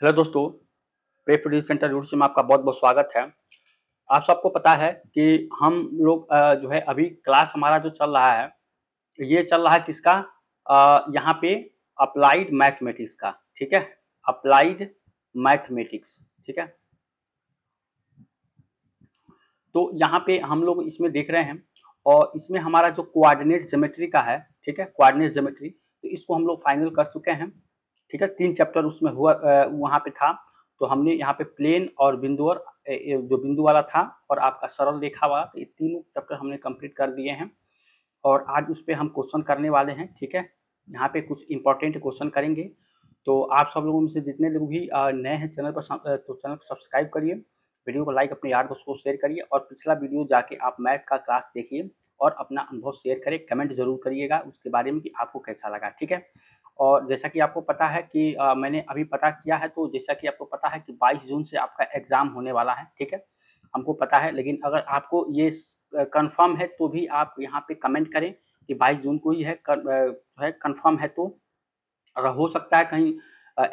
Hello दोस्तों, पेट produce centre YouTube में आपका बहुत बहुत स्वागत है। आप सबको पता है कि हम लोग जो है अभी क्लास हमारा जो चल रहा है, ये चल रहा है किसका? यहाँ पे अप्लाइड मैथमेटिक्स का। ठीक है, अप्लाइड मैथमेटिक्स। ठीक है, तो यहाँ पे हम लोग इसमें देख रहे हैं और इसमें हमारा जो कोऑर्डिनेट ज्योमेट्री का है, ठीक है, कोऑर्डिनेट ज्योमेट्री, तो इसको हम लोग फाइनल कर चुके हैं। ठीक है, 3 चैप्टर उसमें हुआ, वहाँ पे था। तो हमने यहाँ पे प्लेन और बिंदु और जो बिंदु वाला था और आपका सरल रेखा वाला, तो ये तीनों चैप्टर हमने कंप्लीट कर दिए हैं और आज उस पे हम क्वेश्चन करने वाले हैं। ठीक है, यहाँ पे कुछ इंपॉर्टेंट क्वेश्चन करेंगे। तो आप सब लोगों में से जितने लोग भी नए हैं चैनल पर, तो चैनल को सब्सक्राइब करिए, वीडियो को लाइक, अपने यार दोस्तों को शेयर करिए और पिछला वीडियो जाके आप मैथ का क्लास देखिए और अपना अनुभव शेयर करें, कमेंट जरूर करिएगा उसके बारे में कि आपको कैसा लगा। ठीक है, और जैसा कि आपको पता है कि मैंने अभी पता किया है, तो जैसा कि आपको पता है कि 22 जून से आपका एग्जाम होने वाला है। ठीक है, हमको पता है, लेकिन अगर आपको ये कंफर्म है तो भी आप यहाँ पे कमेंट करें कि 22 जून को ही है, कंफर्म है। तो अगर हो सकता है कहीं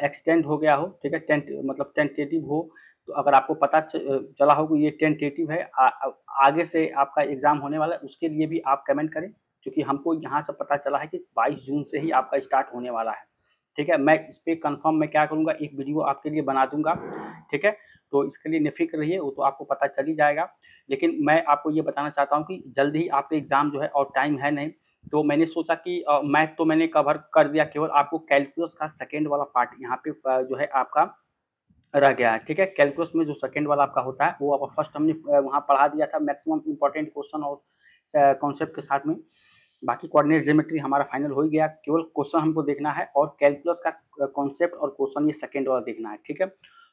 एक्सटेंड हो गया हो, ठीक है, मतलब टेंटेटिव हो, तो अगर आपको पता चला हो कि ये टेंटेटिव है, आगे से आपका एग्जाम होने वाला है, उसके लिए भी आप कमेंट करें, क्योंकि हमको यहाँ से पता चला है कि 22 जून से ही आपका स्टार्ट होने वाला है। ठीक है, मैं इस पे कंफर्म मैं क्या करूँगा, एक वीडियो आपके लिए बना दूंगा। ठीक है, तो इसके लिए निफिक्र रहिए, वो तो आपको पता चल ही जाएगा। लेकिन मैं आपको ये बताना चाहता हूँ कि जल्द ही आपके एग्जाम जो है और टाइम है नहीं, तो मैंने सोचा कि मैथ तो मैंने कवर कर दिया, केवल आपको कैलकुलस का सेकंड वाला पार्ट यहाँ पे जो है आपका रह गया है। ठीक है, कैलकुलस में जो सेकंड वाला आपका होता है वो अब फर्स्ट हमने वहाँ पढ़ा दिया था, मैक्सिमम इंपॉर्टेंट क्वेश्चन और कॉन्सेप्ट के साथ में। बाकी कोऑर्डिनेट ज्योमेट्री हमारा फाइनल हो ही गया, केवल क्वेश्चन हमको देखना है और कैलकुलस का कॉन्सेप्ट और क्वेश्चन ये सेकंड वाला देखना है। ठीक है,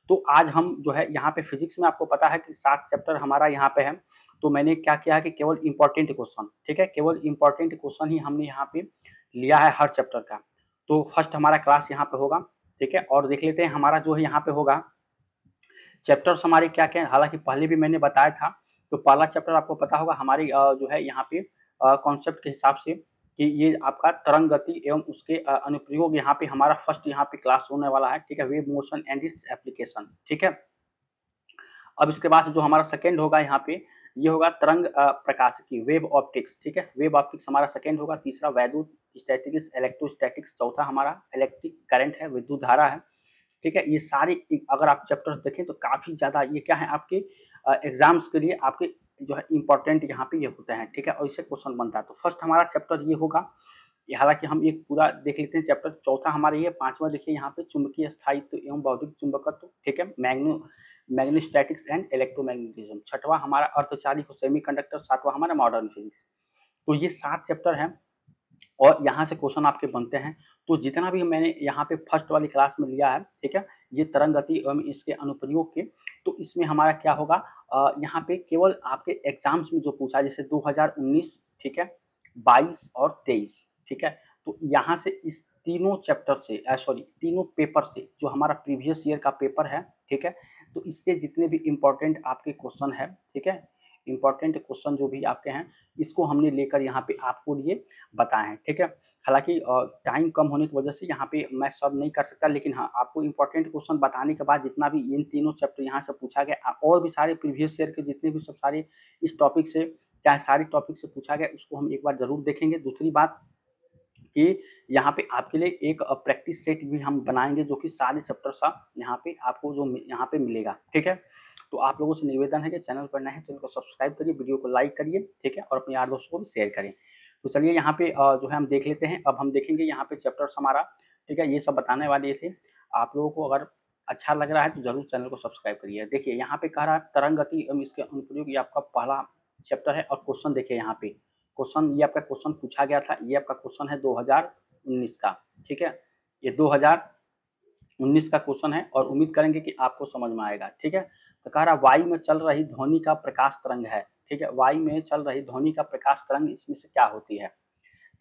तो आज हम जो है यहाँ पे फिजिक्स में आपको पता है कि 7 चैप्टर हमारा यहाँ पे है, तो मैंने क्या किया है कि केवल इंपॉर्टेंट क्वेश्चन, ठीक है, केवल इंपॉर्टेंट क्वेश्चन ही हमने यहाँ पे लिया है हर चैप्टर का। तो फर्स्ट हमारा क्लास यहाँ पे होगा। ठीक है, और देख लेते हैं हमारा जो है यहाँ पे होगा चैप्टर्स हमारे क्या क्या हैं। हालांकि पहले भी मैंने बताया था, तो पहला चैप्टर आपको पता होगा हमारी जो है यहाँ पे कॉन्सेप्ट के हिसाब से कि ये आपका तरंग गति एवं उसके अनुप्रयोग, यहाँ पे हमारा फर्स्ट यहाँ पे क्लास होने वाला है। ठीक है, wave motion and its application. ठीक है, अब इसके बाद जो हमारा सेकंड होगा यहाँ पे, ये होगा तरंग प्रकाशिकी, वेव ऑप्टिक्स। ठीक है, वेव ऑप्टिक्स हमारा सेकंड होगा। तीसरा वैद्युत स्टैटिक्स, इलेक्ट्रोस्टैटिक्स। चौथा हमारा इलेक्ट्रिक करंट है, विद्युत धारा है। ठीक है, ये सारे अगर आप चैप्टर्स देखें तो काफ़ी ज़्यादा ये क्या है आपके एग्जाम्स के लिए आपके जो है इंपॉर्टेंट यहाँ पे ये होते हैं। ठीक है, और इससे क्वेश्चन बनता है। तो फर्स्ट हमारा चैप्टर ये होगा, हालांकि हम एक पूरा देख लेते हैं चैप्टर। चौथा हमारा ये, पांचवा देखिए यहाँ पे चुंबकीय स्थायित्व एवं भौतिक चुंबकत्व। ठीक है, मैग्नेटोस्टैटिक्स एंड इलेक्ट्रोमैग्नेटिज्म। छठवां हमारा अर्धचालित सेमीकंडक्टर। सातवां हमारा मॉडर्न फिजिक्स। तो ये 7 चैप्टर हैं और यहाँ से क्वेश्चन आपके बनते हैं। तो जितना भी मैंने यहाँ पे फर्स्ट वाली क्लास में लिया है, ठीक है, ये तरंग गति एवं इसके अनुप्रयोग के, तो इसमें हमारा क्या होगा, यहाँ पे केवल आपके एग्जाम्स में जो पूछा, जैसे 2019, ठीक है, 22 और 23। ठीक है, तो यहाँ से इस तीनों चैप्टर से, सॉरी, तीनों पेपर से, जो हमारा प्रीवियस ईयर का पेपर है, ठीक है, तो इससे जितने भी इम्पोर्टेंट आपके क्वेश्चन है, ठीक है, इम्पोर्टेंट क्वेश्चन जो भी आपके हैं, इसको हमने लेकर यहाँ पे आपको लिए बताए हैं। ठीक है, हालांकि टाइम कम होने की वजह से यहाँ पे मैं सब नहीं कर सकता, लेकिन हाँ, आपको इंपॉर्टेंट क्वेश्चन बताने के बाद जितना भी इन तीनों चैप्टर यहाँ से पूछा गया और भी सारे प्रीवियस ईयर के जितने भी सब सारे इस टॉपिक से, चाहे सारे टॉपिक से पूछा गया, उसको हम एक बार जरूर देखेंगे। दूसरी बात कि यहाँ पे आपके लिए एक प्रैक्टिस सेट भी हम बनाएंगे, जो कि सारे चैप्टर सा यहाँ पे आपको जो यहाँ पे मिलेगा। ठीक है, तो आप लोगों से निवेदन है कि चैनल पर नए हैं, चैनल को सब्सक्राइब करिए, वीडियो को लाइक करिए, ठीक है, और अपने यार दोस्तों को भी शेयर करें। तो चलिए यहाँ पे जो है हम देख लेते हैं। अब हम देखेंगे यहाँ पे चैप्टर्स हमारा, ठीक है, ये सब बताने वाले थे। आप लोगों को अगर अच्छा लग रहा है तो जरूर चैनल को सब्सक्राइब करिए। देखिए यहाँ पे कह रहा है तरंग गति एवं इसके अनुप्रयोग, ये आपका पहला चैप्टर है। और क्वेश्चन देखिए यहाँ पे, क्वेश्चन ये आपका क्वेश्चन पूछा गया था, ये आपका क्वेश्चन है 2019 का। ठीक है, ये 2019 का क्वेश्चन है और उम्मीद करेंगे कि आपको समझ में आएगा। ठीक है, तो कह रहा वायु में चल रही ध्वनि का प्रकाश तरंग है। ठीक है, वायु में चल रही ध्वनि का प्रकाश तरंग इसमें से क्या होती है।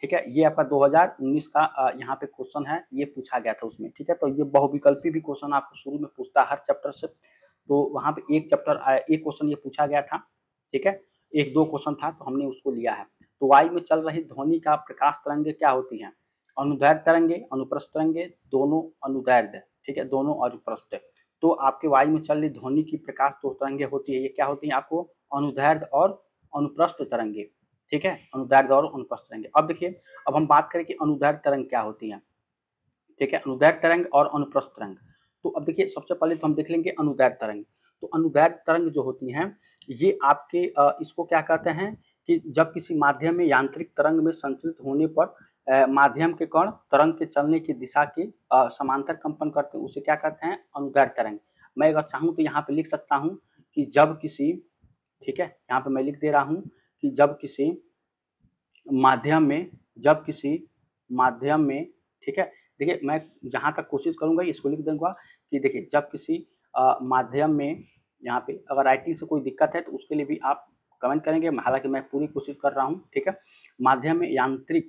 ठीक है, ये आपका 2019 का यहाँ पे क्वेश्चन है, ये पूछा गया था उसमें। ठीक है, तो ये बहुविकल्पी भी क्वेश्चन आपको शुरू में पूछता है हर चैप्टर से। तो वहाँ पे एक क्वेश्चन ये पूछा गया था। ठीक है, एक दो क्वेश्चन था तो हमने उसको लिया है। तो वायु में चल रही ध्वनि का प्रकाश तरंगे क्या होती हैं? अनुदैर्ध्य तरंगे, अनुप्रस्थ तरंगे, दोनों अनुदैर्ध्य। ठीक है, दोनों अनुप्रस्थ। तो आपके वायु में चल रही ध्वनि की प्रकाश तो तरंगे होती है, ये क्या होती है आपको अनुदैर्ध्य और अनुप्रस्थ तरंगे, ठीक है, अनुदैर्ध्य और अनुप्रस्थ तरंगे। अब देखिए, अब हम बात करें कि अनुदैर्ध्य तरंग क्या होती है, ठीक है, अनुदैर्ध्य तरंग और अनुप्रस्थ तरंग। तो अब देखिए, सबसे पहले तो हम देख लेंगे अनुदैर्ध्य तरंग। तो अनुदैर्ध्य तरंग जो होती हैं, ये आपके इसको क्या कहते हैं कि जब किसी माध्यम में यांत्रिक तरंग में संचरित होने पर माध्यम के कण तरंग के चलने की दिशा के समांतर कंपन करते हैं, उसे क्या कहते हैं अनुदैर्ध्य तरंग। मैं अगर चाहूँ तो यहाँ पे लिख सकता हूँ कि जब किसी, ठीक है, यहाँ पे मैं लिख दे रहा हूँ कि जब किसी माध्यम में, जब किसी माध्यम में, ठीक है, देखिए मैं जहाँ तक कोशिश करूंगा इसको लिख दूंगा कि देखिए जब किसी माध्यम में, यहाँ पे अगर राइटिंग से कोई दिक्कत है तो उसके लिए भी आप कमेंट करेंगे, हालांकि मैं पूरी कोशिश कर रहा हूँ, ठीक है। माध्यम में यांत्रिक,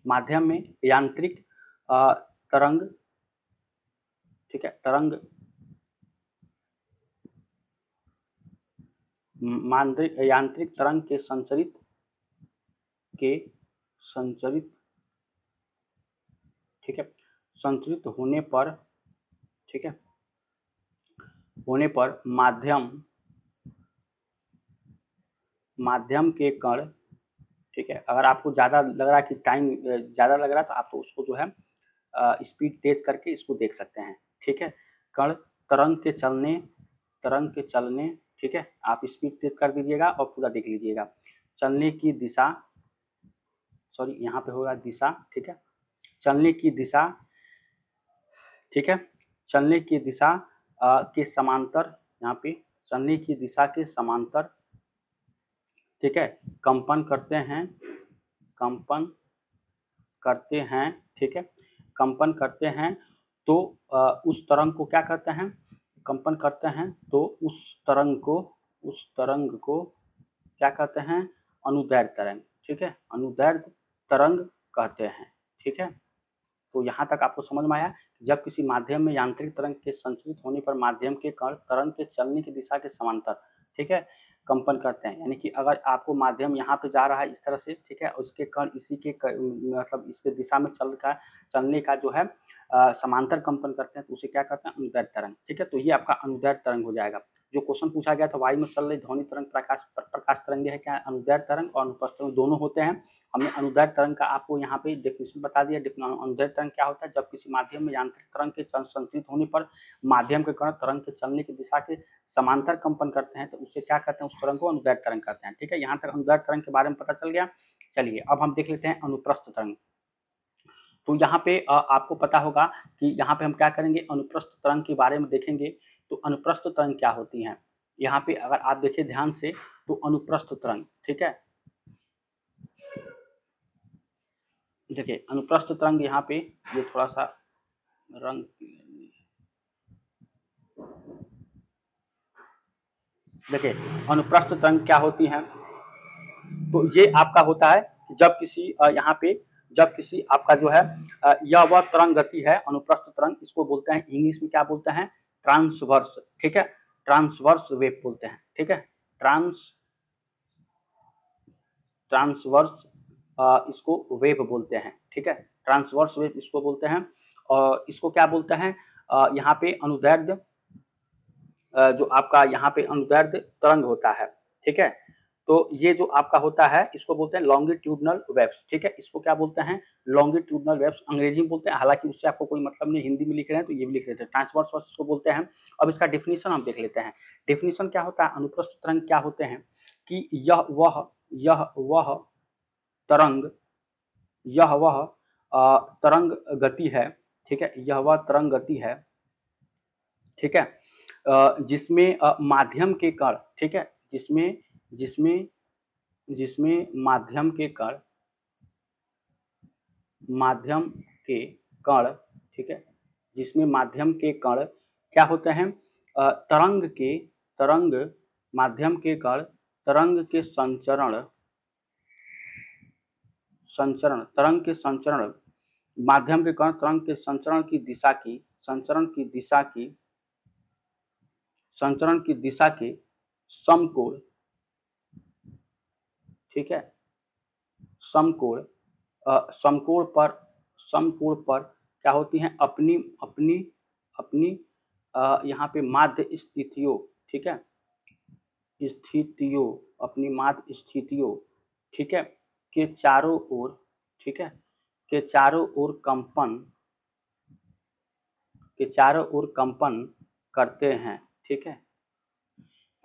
माध्यम में यांत्रिक तरंग, ठीक है, तरंग यांत्रिक तरंग के संचरित, के संचरित, ठीक है, संचरित होने पर, ठीक है, होने पर माध्यम, माध्यम के कण, ठीक है, अगर आपको ज़्यादा लग रहा है कि टाइम ज़्यादा लग रहा है तो आप तो उसको जो है स्पीड तेज करके इसको देख सकते हैं, ठीक है। कण तरंग के चलने, तरंग के चलने, ठीक है, आप स्पीड तेज कर दीजिएगा और पूरा देख लीजिएगा। चलने की दिशा, सॉरी यहाँ पे होगा दिशा, ठीक है, चलने की दिशा, ठीक है, चलने की दिशा के समांतर, यहाँ पे चलने की दिशा के समांतर, ठीक है, कंपन करते हैं, कंपन करते हैं, ठीक है, कंपन करते हैं। तो उस तरंग को क्या कहते हैं, कंपन करते हैं, तो उस तरंग को, उस तरंग को क्या कहते हैं अनुदैर्ध्य तरंग, ठीक है, अनुदैर्ध्य तरंग कहते हैं, ठीक है। तो यहाँ तक आपको समझ में आया, जब किसी माध्यम में यांत्रिक तरंग के संचरित होने पर माध्यम के कण तरंग के चलने की दिशा के समांतर, ठीक है, कंपन करते हैं, यानी कि अगर आपको माध्यम यहाँ पे जा रहा है इस तरह से, ठीक है, उसके कण इसी के मतलब इसके दिशा में चलने का जो है समांतर कंपन करते हैं, तो उसे क्या कहते हैं अनुदैर्ध्य तरंग, ठीक है। तो ये आपका अनुदैर्ध्य तरंग हो जाएगा। जो क्वेश्चन पूछा गया था वायु में चल रही ध्वनि तरंग प्रकाश तरंगे है क्या, अनुदैर्ध्य तरंग और अनुप्रस्थ तरंग दोनों होते हैं। हमने अनुदैर्ध्य तरंग का आपको यहाँ पे डेफिनेशन बता दिया। अनुदैर्ध्य तरंग क्या होता है, जब किसी माध्यम में यांत्रिक तरंग के संचरित होने पर माध्यम के कण तरंग के चलने की दिशा के समांतर कंपन करते हैं, तो उसे क्या कहते हैं, उस तरंग को अनुदैर्ध्य तरंग कहते हैं, ठीक है। यहाँ तक अनुदैर्ध्य तरंग के बारे में पता चल गया। चलिए अब हम देख लेते हैं अनुप्रस्थ तरंग। तो यहाँ पे आपको पता होगा कि यहाँ पे हम क्या करेंगे, अनुप्रस्थ तरंग के बारे में देखेंगे। तो अनुप्रस्थ तरंग क्या होती है, यहाँ पे अगर आप देखिए ध्यान से, तो अनुप्रस्थ तरंग, ठीक है, देखिए अनुप्रस्थ तरंग यहाँ पे, ये थोड़ा सा रंग, देखिए अनुप्रस्थ तरंग क्या होती है, तो ये आपका होता है जब किसी यहाँ पे, जब किसी आपका जो है यह वह तरंग गति है अनुप्रस्थ तरंग, इसको बोलते हैं इंग्लिश में क्या बोलते हैं ट्रांसवर्स, ठीक है, ट्रांसवर्स वेव बोलते हैं, ठीक है, ट्रांसवर्स इसको वेव बोलते हैं, ठीक है, ट्रांसवर्स वेव इसको बोलते हैं। और इसको क्या बोलते हैं यहाँ पे अनुदैर्ध्य, जो आपका यहाँ पे अनुदैर्ध्य तरंग होता है, ठीक है। तो ये जो आपका होता है इसको बोलते हैं लॉन्गिट्यूडनल वेव्स, ठीक है, इसको क्या बोलते हैं लॉन्गिट्यूडनल वेव्स, अंग्रेजी में बोलते हैं, हालांकि उससे आपको कोई मतलब नहीं, हिंदी में लिख रहे हैं तो ये भी लिख लेते हैं, ट्रांसवर्स इसको बोलते हैं। अब इसका डेफिनेशन हम देख लेते हैं। डेफिनेशन क्या होता है, अनुप्रस्थ तरंग क्या होते हैं कि यह वह तरंग, यह वह तरंग गति है, ठीक है, यह वह तरंग गति है, ठीक है, जिसमें माध्यम के कण, ठीक है, जिसमें जिसमें जिसमें माध्यम के कण, माध्यम के कण, ठीक है, जिसमें माध्यम के कण क्या होते हैं तरंग के, तरंग माध्यम के कण तरंग के संचरण, संचरण तरंग के संचरण, माध्यम के कण तरंग के संचरण की दिशा की, संचरण की दिशा की, संचरण की दिशा के समकोण, ठीक है, समकोण समकोण पर, समकोण पर क्या होती हैं, अपनी अपनी अपनी यहाँ पे माध्य स्थितियों, ठीक है, स्थितियों, अपनी माध्य स्थितियों, ठीक है, के चारों ओर, ठीक है, के चारों ओर कंपन, के चारों ओर कंपन करते हैं, ठीक है,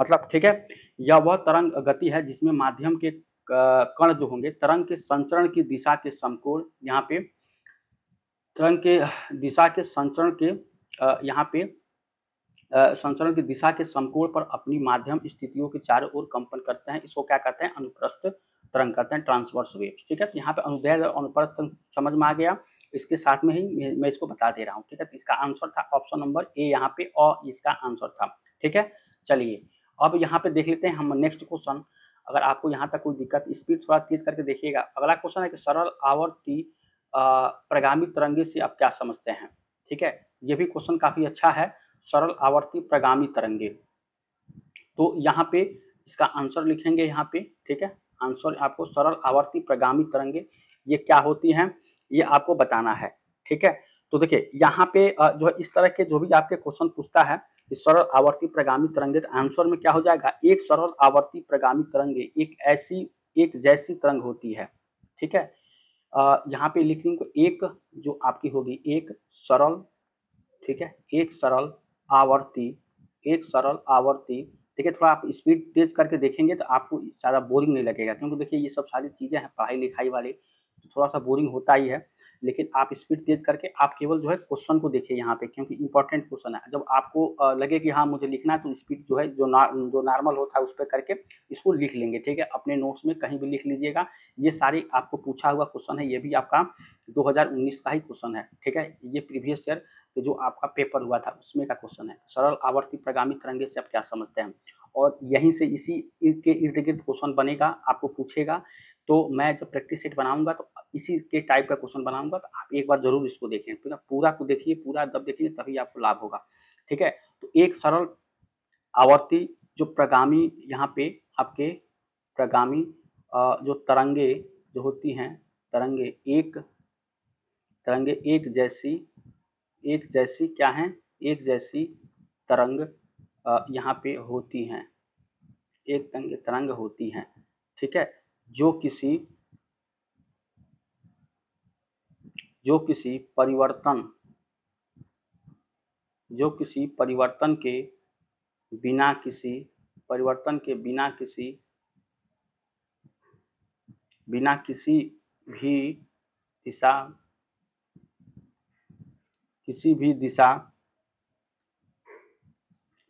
मतलब ठीक है, यह वह तरंग गति है जिसमें माध्यम के कण जो होंगे तरंग के संचरण की दिशा के समकोण, यहाँ पे तरंग के दिशा के संचरण के यहाँ पे संचरण की दिशा के समकोण पर अपनी माध्यम स्थितियों के चारों ओर कंपन करते हैं। इसको क्या कहते हैं, अनुप्रस्थ तरंग कहते हैं, ट्रांसवर्स वेव्स, ठीक है। तो यहाँ पे अनुदैर्ध्य और अनुप्रस्थ तरंग समझ में आ गया, इसके साथ में ही मैं इसको बता दे रहा हूँ, ठीक है। तो इसका आंसर था ऑप्शन नंबर ए यहाँ पे, और इसका आंसर था, ठीक है। चलिए अब यहाँ पे देख लेते हैं हम नेक्स्ट क्वेश्चन। अगर आपको यहाँ तक कोई दिक्कत, स्पीड थोड़ा तेज करके देखिएगा। अगला क्वेश्चन है कि सरल आवर्ती प्रगामी तरंगे से आप क्या समझते हैं, ठीक है। ये भी क्वेश्चन काफी अच्छा है, सरल आवर्ती प्रगामी तरंगे। तो यहाँ पे इसका आंसर लिखेंगे यहाँ पे, ठीक है। आंसर आपको सरल आवर्ती प्रगामी तरंगे ये क्या होती हैं, ये आपको बताना है, ठीक है। तो देखिए यहाँ पे जो है इस तरह के जो भी आपके क्वेश्चन पूछता है, इस सरल आवर्ती प्रगामी तरंगे, तो आंसर में क्या हो जाएगा, एक सरल आवर्ती प्रगामी तरंगे एक ऐसी एक जैसी तरंग होती है, ठीक है। यहाँ पे लिख लेंगे एक जो आपकी होगी एक सरल, ठीक है, एक सरल आवर्ती, एक सरल आवर्ती। देखिए थोड़ा आप स्पीड तेज करके देखेंगे तो आपको ज़्यादा बोरिंग नहीं लगेगा, क्योंकि देखिए ये सब सारी चीज़ें हैं पढ़ाई लिखाई वाली, तो थोड़ा सा बोरिंग होता ही है। लेकिन आप स्पीड तेज करके आप केवल जो है क्वेश्चन को देखिए यहाँ पे, क्योंकि इंपॉर्टेंट क्वेश्चन है। जब आपको लगे कि हाँ मुझे लिखना है, तो स्पीड जो है जो नॉर्मल होता है उस पर करके इसको लिख लेंगे, ठीक है। अपने नोट्स में कहीं भी लिख लीजिएगा। ये सारी आपको पूछा हुआ क्वेश्चन है, ये भी आपका 2019 का ही क्वेश्चन है, ठीक है। ये प्रीवियस ईयर जो आपका पेपर हुआ था उसमें का क्वेश्चन है। सरल आवर्ती प्रगामी तरंगे से आप क्या समझते हैं, और यहीं से इसी के इर्द गिर्द क्वेश्चन बनेगा, आपको पूछेगा। तो मैं जब प्रैक्टिस सेट बनाऊंगा तो इसी के टाइप का क्वेश्चन बनाऊंगा, तो आप एक बार जरूर इसको देखें, पूरा को देखिए, पूरा जब देखेंगे तभी आपको लाभ होगा, ठीक है। तो एक सरल आवर्ती जो प्रगामी यहाँ पे आपके प्रगामी जो तरंगे जो होती हैं, तरंगे एक जैसी क्या है, एक जैसी तरंग यहाँ पे होती हैं, एक तरंग होती हैं, ठीक है, जो किसी परिवर्तन के बिना किसी भी दिशा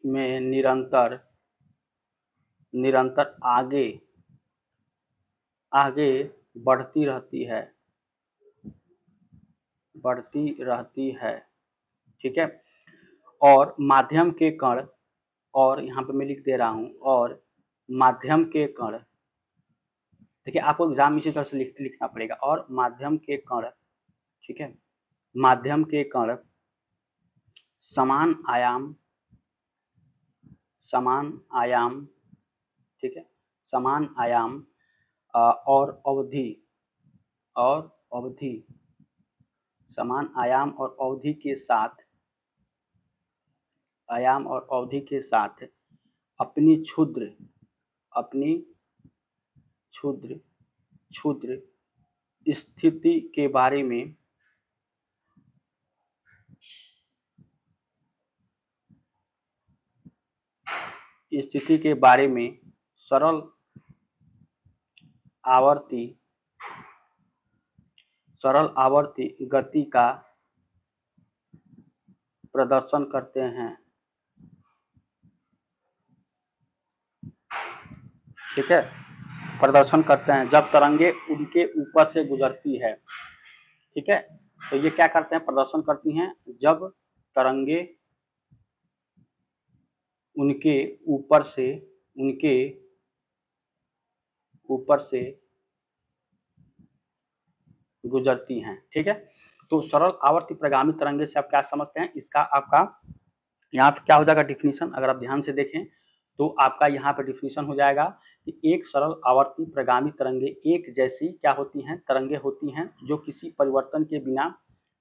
में निरंतर आगे बढ़ती रहती है, ठीक है। और माध्यम के कण, और यहाँ पे मैं लिख दे रहा हूँ, और माध्यम के कण, देखिए आपको एग्जाम इसी तरह से लिखना पड़ेगा, और माध्यम के कण, ठीक है, माध्यम के कण समान आयाम, ठीक है, समान आयाम और अवधि समान आयाम और अवधि के साथ अपनी क्षुद्र स्थिति के बारे में सरल आवर्ती गति का प्रदर्शन करते हैं, ठीक है, प्रदर्शन करते हैं जब तरंगे उनके ऊपर से गुजरती है, ठीक है। तो ये क्या करते हैं, प्रदर्शन करती हैं जब तरंगे उनके ऊपर से गुजरती हैं, ठीक है। तो सरल आवर्ती प्रगामी तरंगे से आप क्या समझते हैं, इसका आपका यहाँ पे क्या हो जाएगा डिफिनीशन, अगर आप ध्यान से देखें तो आपका यहाँ पे डिफिनीशन हो जाएगा कि एक सरल आवर्ती प्रगामी तरंगे एक जैसी क्या होती हैं, तरंगे होती हैं जो किसी परिवर्तन के बिना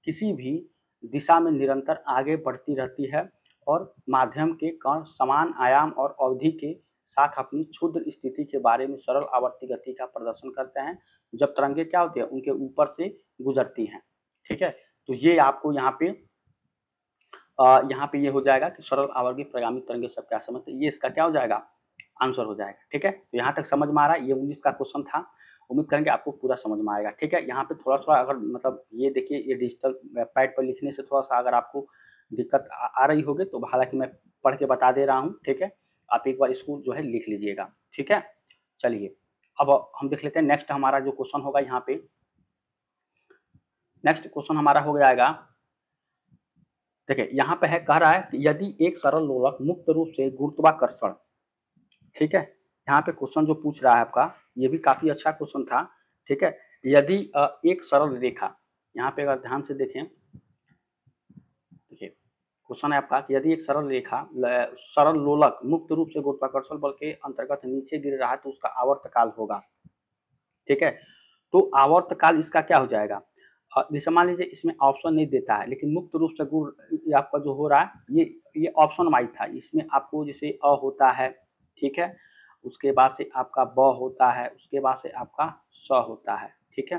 किसी भी दिशा में निरंतर आगे बढ़ती रहती है और माध्यम के कण समान आयाम और अवधि के साथ अपनी क्षुद्र स्थिति के बारे में सरल आवर्ती गति का प्रदर्शन करते हैं जब तरंगे क्या होती है उनके ऊपर से गुजरती हैं। ठीक है, तो ये आपको यहाँ पे ये हो जाएगा कि सरल आवर्ती प्रगामी तरंगे सब क्या समझते हैं, ये इसका क्या हो जाएगा आंसर हो जाएगा। ठीक है, तो यहाँ तक समझ में आ रहा है, ये 19 का क्वेश्चन था। उम्मीद करेंगे आपको पूरा समझ में आएगा। ठीक है, यहाँ पे थोड़ा सा अगर मतलब ये देखिए, ये डिजिटल पैड पर लिखने से थोड़ा सा अगर आपको दिक्कत आ रही होगी तो हालांकि मैं पढ़ के बता दे रहा हूँ। ठीक है, आप एक बार इसको जो है लिख लीजिएगा। ठीक है, चलिए अब हम देख लेते हैं नेक्स्ट हमारा जो क्वेश्चन होगा। यहाँ पे नेक्स्ट क्वेश्चन हमारा हो जाएगा, देखिए यहाँ पे है, कह रहा है कि यदि एक सरल लोलक मुक्त रूप से गुरुत्वाकर्षण, ठीक है, यहाँ पे क्वेश्चन जो पूछ रहा है आपका ये भी काफी अच्छा क्वेश्चन था। ठीक है, यदि एक सरल रेखा, यहाँ पे अगर ध्यान से देखें, देखिए क्वेश्चन है आपका कि यदि एक सरल रेखा सरल लोलक मुक्त रूप से गुरुत्वाकर्षण बल के अंतर्गत नीचे गिर रहा है तो उसका आवर्तकाल होगा। ठीक है, तो आवर्तकाल इसका क्या हो जाएगा, जैसे मान लीजिए इसमें ऑप्शन नहीं देता है, लेकिन मुक्त रूप से गुण आपका जो हो रहा है ये ऑप्शन वाइज था। इसमें आपको जैसे अ होता है, ठीक है, उसके बाद से आपका ब होता है, उसके बाद से आपका स होता है। ठीक है,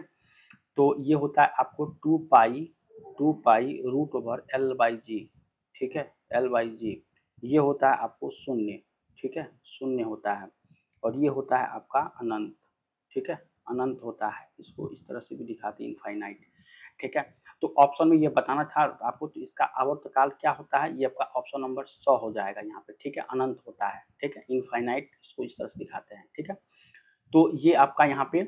तो ये होता है आपको 2 pi root over L by g. ठीक है, एल बाई जी ये होता है आपको शून्य। ठीक है, शून्य होता है, और ये होता है आपका अनंत। ठीक है, अनंत होता है, इसको इस तरह से भी दिखाते हैं इनफाइनाइट। ठीक है, तो ऑप्शन में ये बताना था आपको, तो इसका आवर्तकाल क्या होता है, ये आपका ऑप्शन नंबर 100 हो जाएगा यहाँ पे। ठीक है, अनंत होता है। ठीक है, इनफाइनाइट इसको इस तरह से दिखाते हैं। ठीक है, तो ये आपका यहाँ पे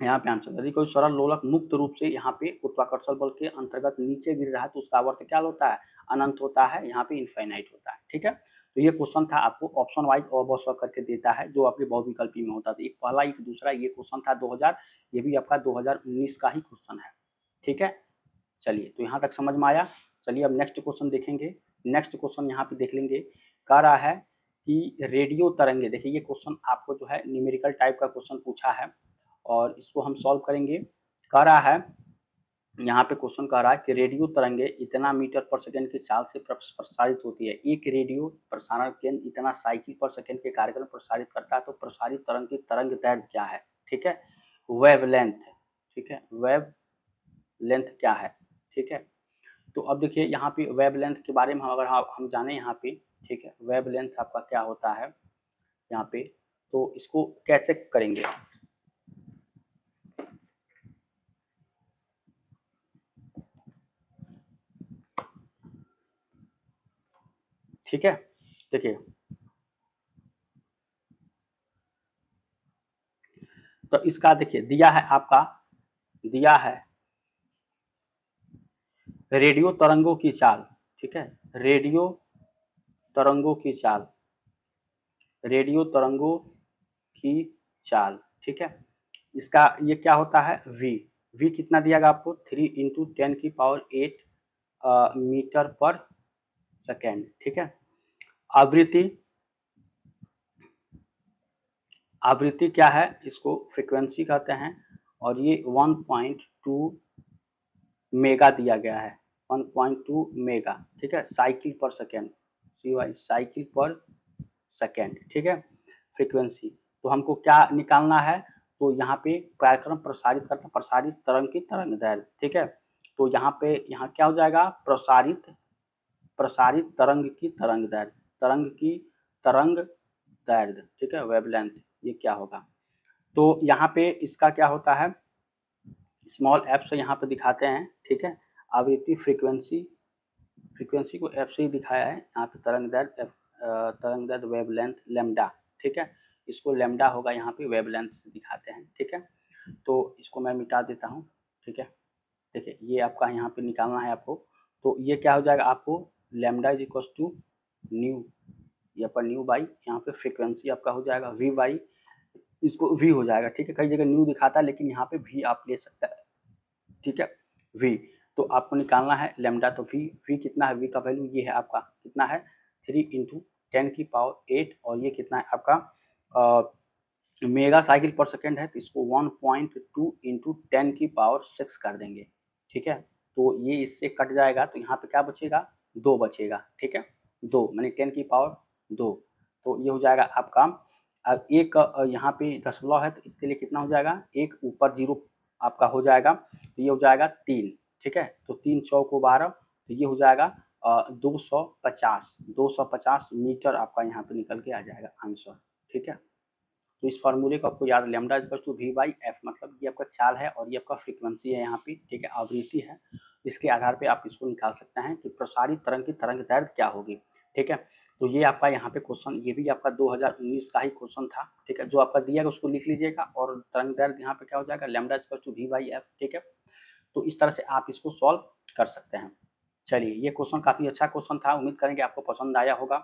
आंसर, यदि कोई सरल लोलक मुक्त रूप से यहाँ पे गुरुत्वाकर्षण बल के अंतर्गत नीचे गिर रहा है तो उसका आवर्तकाल होता है अनंत होता है, यहाँ पे इनफाइनाइट होता है। ठीक है, तो ये क्वेश्चन था, आपको ऑप्शन वाइज और करके देता है जो आपके बहुविकल्पी में होता था। एक पहला एक दूसरा, ये क्वेश्चन था 2000, ये भी आपका 2019 का ही क्वेश्चन है। ठीक है, चलिए तो यहाँ तक समझ में आया। चलिए अब नेक्स्ट क्वेश्चन देखेंगे। नेक्स्ट क्वेश्चन यहाँ पे देख लेंगे, कह रहा है कि रेडियो तरंगे, देखिए ये क्वेश्चन आपको जो है न्यूमेरिकल टाइप का क्वेश्चन पूछा है और इसको हम सॉल्व करेंगे। कह रहा है, यहाँ पे क्वेश्चन कह रहा है कि रेडियो तरंगे इतना मीटर पर सेकंड की चाल से प्रसारित होती है। एक रेडियो प्रसारण केंद्र इतना साइकिल पर सेकंड के कार्यक्रम प्रसारित करता है तो प्रसारित तरंग की तरंग दैर्घ्य क्या है। ठीक है, वेवलेंथ। ठीक है, वेव लेंथ क्या है। ठीक है, तो अब देखिए यहाँ पे वेवलेंथ के बारे में अगर हम जाने यहाँ पे, ठीक है, वेवलेंथ आपका क्या होता है यहाँ पे, तो इसको कैसे करेंगे। ठीक है, देखिए तो इसका देखिए दिया है आपका, दिया है रेडियो तरंगों की चाल। ठीक है, रेडियो तरंगों की चाल, रेडियो तरंगों की चाल। ठीक है, इसका ये क्या होता है, वी। वी कितना दिया गया आपको, 3 × 10⁸ मीटर पर सेकेंड। ठीक है, आवृत्ति, आवृत्ति क्या है, इसको फ्रीक्वेंसी कहते हैं, और ये 1.2 मेगा दिया गया है, 1.2 मेगा। ठीक है, साइकिल पर सेकेंड, साइकिल पर सेकेंड। ठीक है, फ्रीक्वेंसी, तो हमको क्या निकालना है, तो यहाँ पे कार्यक्रम प्रसारित करता, प्रसारित तरंग की तरंग दैर्घ्य। ठीक है, तो यहाँ पे यहाँ क्या हो जाएगा, प्रसारित, प्रसारित तरंग की तरंग दैर्घ्य, तरंग की तरंग दैर्घ्य। ठीक है, वेवलेंथ, ये क्या होगा, तो यहाँ पे इसका क्या होता है, स्मॉल एफ से यहाँ पे दिखाते हैं। ठीक है, आवृत्ति फ्रीक्वेंसी, फ्रीक्वेंसी को एफ से ही दिखाया है यहाँ पे, तरंग दैर्घ्य तरंग दैर्घ्य वेवलेंथ लैम्डा। ठीक है, इसको लैम्डा होगा यहाँ पे, वेवलेंथ से दिखाते हैं। ठीक है, तो इसको मैं मिटा देता हूँ। ठीक है, देखिए ये आपका यहाँ पे निकालना है आपको, तो ये क्या हो जाएगा आपको, lambda is equal to nu, ये पर न्यू बाई यहाँ पे फ्रीक्वेंसी आपका हो जाएगा वी बाई, इसको वी हो जाएगा। ठीक है, कई जगह न्यू दिखाता है लेकिन यहाँ पे वी आप ले सकते हैं। ठीक है, वी, तो आपको निकालना है लैम्डा, तो वी कितना है, वी का वैल्यू ये है आपका, कितना है 3 × 10⁸ और ये कितना है आपका मेगा साइकिल पर सेकेंड है, तो इसको 1.2 × 10⁶ कर देंगे। ठीक है, तो ये इससे कट जाएगा, तो यहाँ पे क्या बचेगा, 2 बचेगा, ठीक है, 2 माने 10 की पावर 2, तो ये हो जाएगा आपका। अब एक यहाँ पे दशमलव है तो इसके लिए कितना हो जाएगा, एक ऊपर 0 आपका हो जाएगा, तो ये हो जाएगा 3, ठीक है, तो 3 चौको 12, तो ये हो जाएगा 250 मीटर आपका यहाँ पे निकल के आ जाएगा आंसर, ठीक है। तो इस फार्मूले को आपको याद, lambda equal to v by f, मतलब ये आपका चाल है और ये आपका फ्रीक्वेंसी है यहाँ पे, ठीक है, आवृत्ति है। इसके आधार पे आप इसको निकाल सकते हैं कि प्रसारित तरंग की तरंग दैर्ध्य क्या होगी, ठीक है। तो ये आपका यहाँ पे क्वेश्चन, ये भी आपका 2019 का ही क्वेश्चन था, ठीक है, जो आपका दिया गया उसको लिख लीजिएगा और तरंग दैर्ध्य यहाँ पे क्या हो जाएगा, lambda equal to v by f, ठीक है। तो इस तरह से आप इसको सॉल्व कर सकते हैं। चलिए, ये क्वेश्चन काफ़ी अच्छा क्वेश्चन था, उम्मीद करेंगे आपको पसंद आया होगा,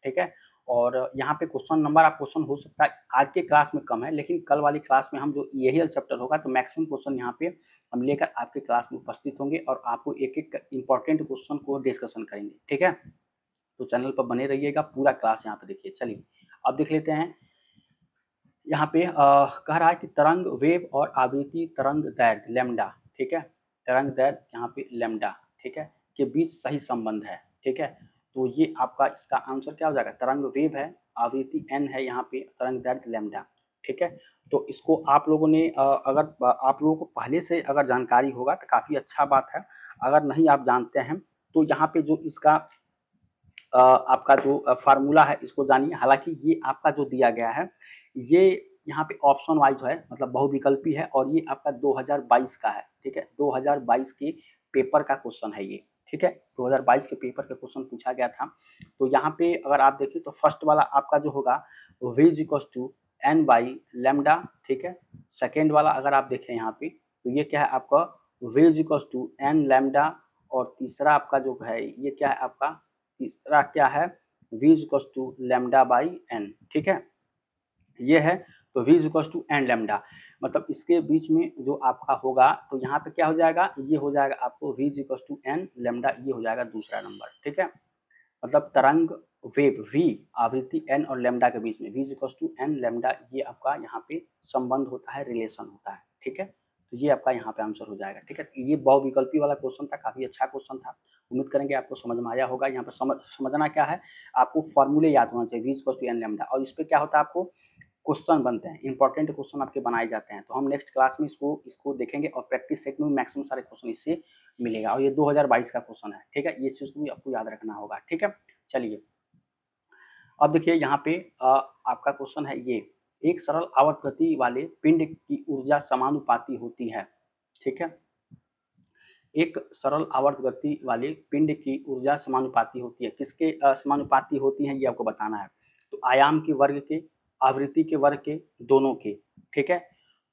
ठीक है। और यहाँ पे क्वेश्चन नंबर आप क्वेश्चन हो सकता है आज के क्लास में कम है, लेकिन कल वाली क्लास में हम जो यही चैप्टर होगा तो मैक्सिमम क्वेश्चन यहाँ पे हम लेकर आपके क्लास में उपस्थित होंगे और आपको एक एक इंपॉर्टेंट क्वेश्चन को डिस्कशन करेंगे, ठीक है। तो चैनल पर बने रहिएगा, पूरा क्लास यहाँ पे देखिए। चलिए अब देख लेते हैं, यहाँ पे कह रहा है कि तरंग वेव और आवृत्ति तरंग दैर्ध्य लैम्डा, ठीक है, तरंग दैर्ध्य यहाँ पे लैम्डा, ठीक है, के बीच सही संबंध है, ठीक है। तो ये आपका इसका आंसर क्या हो जाएगा, तरंग वेव है, आवृत्ति n है, यहाँ पे तरंग दैर्ध्य लैम्डा, ठीक है। तो इसको आप लोगों ने अगर आप लोगों को पहले से अगर जानकारी होगा तो काफ़ी अच्छा बात है, अगर नहीं आप जानते हैं तो यहाँ पे जो इसका आपका जो फार्मूला है इसको जानिए। हालांकि ये आपका जो दिया गया है ये यहाँ पे ऑप्शन वाइज है, मतलब बहुविकल्पी है और ये आपका 2022 का है, ठीक है, 2022 के पेपर का क्वेश्चन है ये, ठीक है, 2022 के पेपर का क्वेश्चन पूछा गया था। तो यहाँ पे अगर आप देखें तो फर्स्ट वाला आपका जो होगा v is equal to n by lambda, ठीक है। सेकेंड वाला अगर आप देखें यहाँ पे तो ये क्या है आपका v is equal to n lambda, और तीसरा आपका जो है ये क्या है आपका, तीसरा क्या है v is equal to lambda by n, ठीक है, ये है। तो v is equal to n lambda, मतलब इसके बीच में जो आपका होगा तो यहाँ पे क्या हो जाएगा, ये हो जाएगा आपको v is equal to n lambda, ये हो जाएगा दूसरा नंबर, ठीक है। मतलब तरंग वेव v आवृत्ति n और लैम्डा के बीच में v is equal to n lambda, ये आपका यहाँ पे संबंध होता है, रिलेशन होता है, ठीक है। तो ये आपका यहाँ पे आंसर हो जाएगा, ठीक है। ये बहुविकल्पी वाला क्वेश्चन था, काफी अच्छा क्वेश्चन था, उम्मीद करेंगे आपको समझ में आया होगा। यहाँ पर समझना क्या है, आपको फॉर्मूले याद होना चाहिए, v is equal to n lambda, और इस पर क्या होता है आपको क्वेश्चन बनते हैं, इंपॉर्टेंट क्वेश्चन आपके बनाए जाते हैं। तो हम नेक्स्ट क्लास में इसको देखेंगे और प्रैक्टिस सेट में मैक्सिमम सारे क्वेश्चन इससे मिलेगा, और ये 2022 का क्वेश्चन है, ठीक है, ये चीज़ को भी आपको याद रखना होगा, ठीक है। चलिए अब देखिए यहाँ पे आपका क्वेश्चन है ये, एक सरल आवर्त गति वाले पिंड की ऊर्जा समानुपाती होती है, ठीक है, एक सरल आवर्त गति वाले पिंड की ऊर्जा समानुपाती होती है, किसके समानुपाती होती है ये आपको बताना है। तो आयाम के वर्ग के, आवृत्ति के वर्ग के, दोनों के, ठीक है।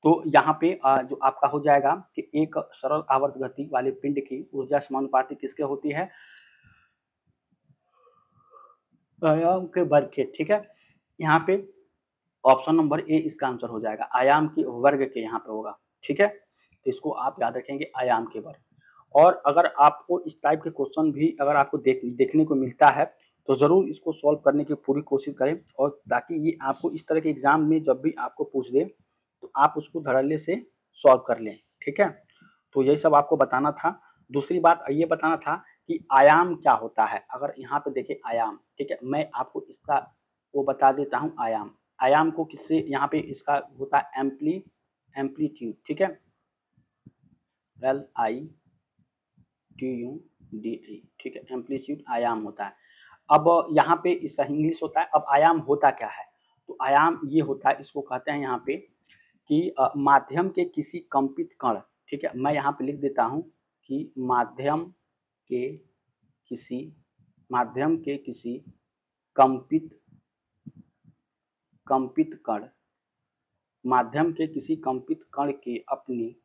तो यहाँ पे जो आपका हो जाएगा कि एक सरल आवर्त गति वाले पिंड की ऊर्जा समानुपाती किसके होती है, आयाम के वर्ग के, ठीक है। यहाँ पे ऑप्शन नंबर ए इसका आंसर हो जाएगा, आयाम के वर्ग के यहाँ पे होगा, ठीक है। तो इसको आप याद रखेंगे, आयाम के वर्ग। और अगर आपको इस टाइप के क्वेश्चन भी अगर आपको देखने को मिलता है तो ज़रूर इसको सॉल्व करने की पूरी कोशिश करें, और ताकि ये आपको इस तरह के एग्जाम में जब भी आपको पूछ दे तो आप उसको धड़ल्ले से सॉल्व कर लें, ठीक है। तो यही सब आपको बताना था। दूसरी बात ये बताना था कि आयाम क्या होता है, अगर यहाँ पे देखें आयाम, ठीक है, मैं आपको इसका वो बता देता हूँ। आयाम, आयाम को किससे यहाँ पे इसका होता है एम्पलीट्यूड, ठीक है, LITUDE, ठीक है, एम्पलीट्यूड आयाम होता है। अब यहाँ पे इसका इंग्लिश होता है। अब आयाम होता क्या है, तो आयाम ये होता है, इसको कहते हैं यहाँ पे कि माध्यम के किसी कंपित कण, ठीक है, मैं यहाँ पे लिख देता हूँ कि माध्यम के किसी कंपित कण, माध्यम के किसी कंपित कण की अपनी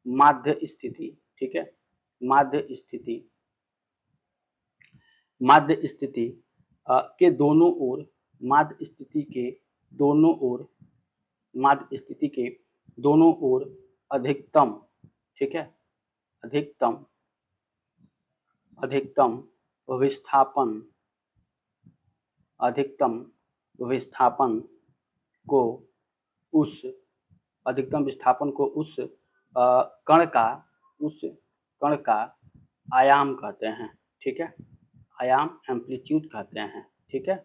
माध्य स्थिति, ठीक है, माध्य स्थिति के दोनों ओर, माध्य स्थिति के दोनों ओर अधिकतम, ठीक है, अधिकतम विस्थापन को उस अधिकतम विस्थापन को उस कण का आयाम कहते हैं, ठीक है, आयाम एम्पलीट्यूड कहते हैं, ठीक है।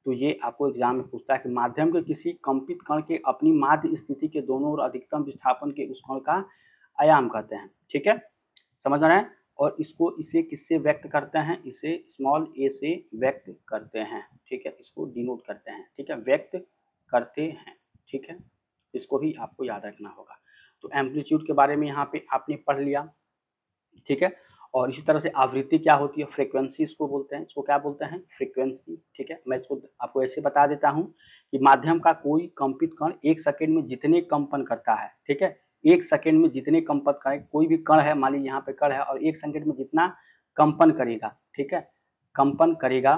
तो ये आपको एग्जाम में पूछता है कि माध्यम के किसी कंपित कण के अपनी माध्य स्थिति के दोनों ओर अधिकतम विस्थापन के उस कण का आयाम कहते हैं, ठीक है, समझ रहे हैं। और इसे किससे व्यक्त करते हैं, इसे स्मॉल ए से व्यक्त करते हैं, ठीक है, इसको डिनोट करते हैं, ठीक है, व्यक्त करते हैं, ठीक है, इसको भी आपको याद रखना होगा। तो एम्पलीट्यूड के बारे में यहाँ पे आपने पढ़ लिया, ठीक है। और इसी तरह से आवृत्ति क्या होती है, फ्रीक्वेंसी इसको बोलते हैं, इसको क्या बोलते हैं, फ्रीक्वेंसी, ठीक है। मैं इसको आपको ऐसे बता देता हूँ कि माध्यम का कोई कंपित कण 1 सेकंड में जितने कंपन करता है, ठीक है, 1 सेकंड में जितने कंपन करे, कोई भी कण है, मान लीजिए यहाँ पे कण है और 1 सेकंड में जितना कंपन करेगा, ठीक है, कंपन करेगा,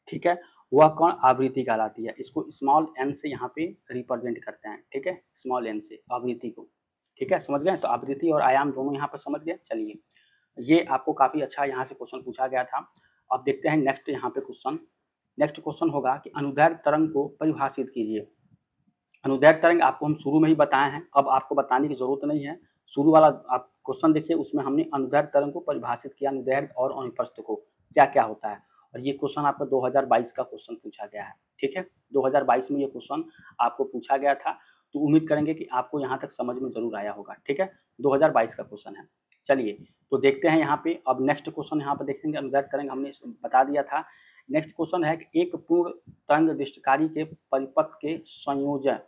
ठीक है, वह कण आवृत्ति कहलाती है। इसको स्मॉल एन से यहाँ पे रिप्रेजेंट करते हैं, ठीक है, स्मॉल एन से आवृत्ति को, ठीक है, समझ गए। तो आवृत्ति और आयाम दोनों यहाँ पर समझ गए। चलिए, ये आपको काफी अच्छा यहाँ से क्वेश्चन पूछा गया था। अब देखते हैं नेक्स्ट यहाँ पे क्वेश्चन। नेक्स्ट क्वेश्चन होगा कि अनुदैर्ध्य तरंग को परिभाषित कीजिए। अनुदैर्ध्य तरंग आपको हम शुरू में ही बताए हैं, अब आपको बताने की जरूरत नहीं है। शुरू वाला आप क्वेश्चन देखिए, उसमें हमने अनुदैर्ध्य तरंग को परिभाषित किया, अनुदैर्ध्य और अनुप्रस्थ को क्या क्या होता है। और ये क्वेश्चन आपका 2022 का क्वेश्चन पूछा गया है, ठीक है, 2022 में ये क्वेश्चन आपको पूछा गया था। तो उम्मीद करेंगे कि आपको यहाँ तक समझ में जरूर आया होगा, ठीक है, 2022 का क्वेश्चन है। चलिए, तो देखते हैं यहाँ पे। अब नेक्स्ट क्वेश्चन यहाँ पर देखेंगे, अनुदैर्ध्य तरंग हमने बता दिया था। नेक्स्ट क्वेश्चन है कि एक पूर्ण तरंग दृष्टिकारी के परिपथ के संयोजन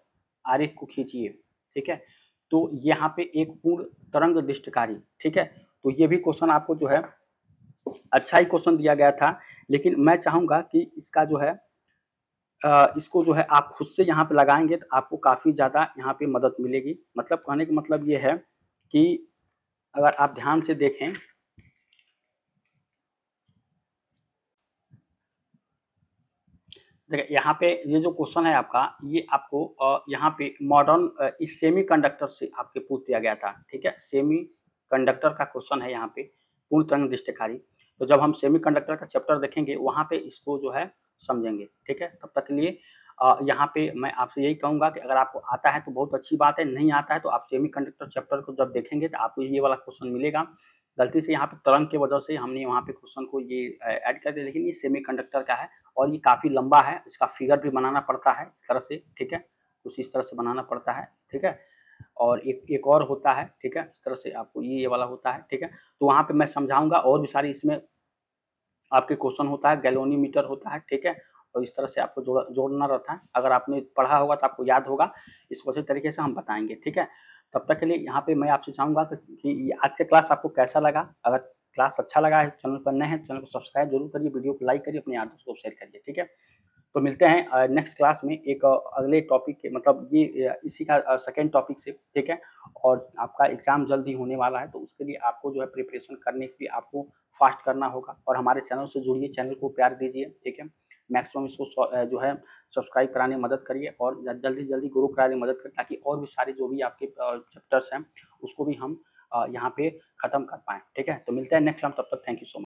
आरेख को खींचिए, ठीक है। तो यहाँ पे एक पूर्ण तरंग दृष्टिकारी, ठीक है, तो ये भी क्वेश्चन आपको जो है अच्छा ही क्वेश्चन दिया गया था, लेकिन मैं चाहूंगा कि इसका जो है इसको जो है आप खुद से यहाँ पे लगाएंगे तो आपको काफी ज्यादा यहाँ पे मदद मिलेगी। मतलब कहने का मतलब ये है कि अगर आप ध्यान से देखें, देखिए यहाँ पे ये जो क्वेश्चन है आपका, ये आपको यहाँ पे मॉडर्न इस सेमी कंडक्टर से आपके पूछ दिया गया था, ठीक है, सेमी कंडक्टर का क्वेश्चन है यहाँ पे, पूर्ण तरंग दृष्टिकारी। तो जब हम सेमी कंडक्टर का चैप्टर देखेंगे वहाँ पे इसको जो है समझेंगे, ठीक है। तब तक के लिए यहाँ पे मैं आपसे यही कहूँगा कि अगर आपको आता है तो बहुत अच्छी बात है, नहीं आता है तो आप सेमी कंडक्टर चैप्टर को जब देखेंगे तो आपको ये वाला क्वेश्चन मिलेगा। गलती से यहाँ पे तरंग की वजह से हमने वहाँ पे क्वेश्चन को ये ऐड कर दिया, लेकिन ये सेमी कंडक्टर का है और ये काफ़ी लंबा है, इसका फिगर भी बनाना पड़ता है इस तरह से, ठीक है, कुछ इस तरह से बनाना पड़ता है, ठीक है। और एक और होता है, ठीक है, इस तरह से आपको ये वाला होता है, ठीक है। तो वहाँ पे मैं समझाऊंगा, और भी सारी इसमें आपके क्वेश्चन होता है, गैलोनीमीटर होता है, ठीक है, और इस तरह से आपको जोड़ना रहता है। अगर आपने पढ़ा होगा तो आपको याद होगा, इसको अच्छे तरीके से हम बताएंगे, ठीक है। तब तक के लिए यहाँ पे मैं आपसे चाहूँगा कि आज का क्लास आपको कैसा लगा। अगर क्लास अच्छा लगा है, चैनल पर नए हैं, चैनल को सब्सक्राइब जरूर करिए, वीडियो को लाइक करिए, अपने यार दोस्तों को शेयर करिए, ठीक है। तो मिलते हैं नेक्स्ट क्लास में एक अगले टॉपिक के, मतलब ये इसी का सेकेंड टॉपिक से, ठीक है। और आपका एग्जाम जल्दी होने वाला है, तो उसके लिए आपको जो है प्रिपरेशन करने के लिए आपको फास्ट करना होगा। और हमारे चैनल से जुड़िए, चैनल को प्यार दीजिए, ठीक है। मैक्सिमम इसको जो है सब्सक्राइब कराने में मदद करिए और जल्दी से जल्दी ग्रो कराने में मदद करिए, ताकि और भी सारे जो भी आपके चैप्टर्स हैं उसको भी हम यहाँ पे ख़त्म कर पाएँ, ठीक है। तो मिलते हैं नेक्स्ट टाइम, तब तक थैंक यू सो मच।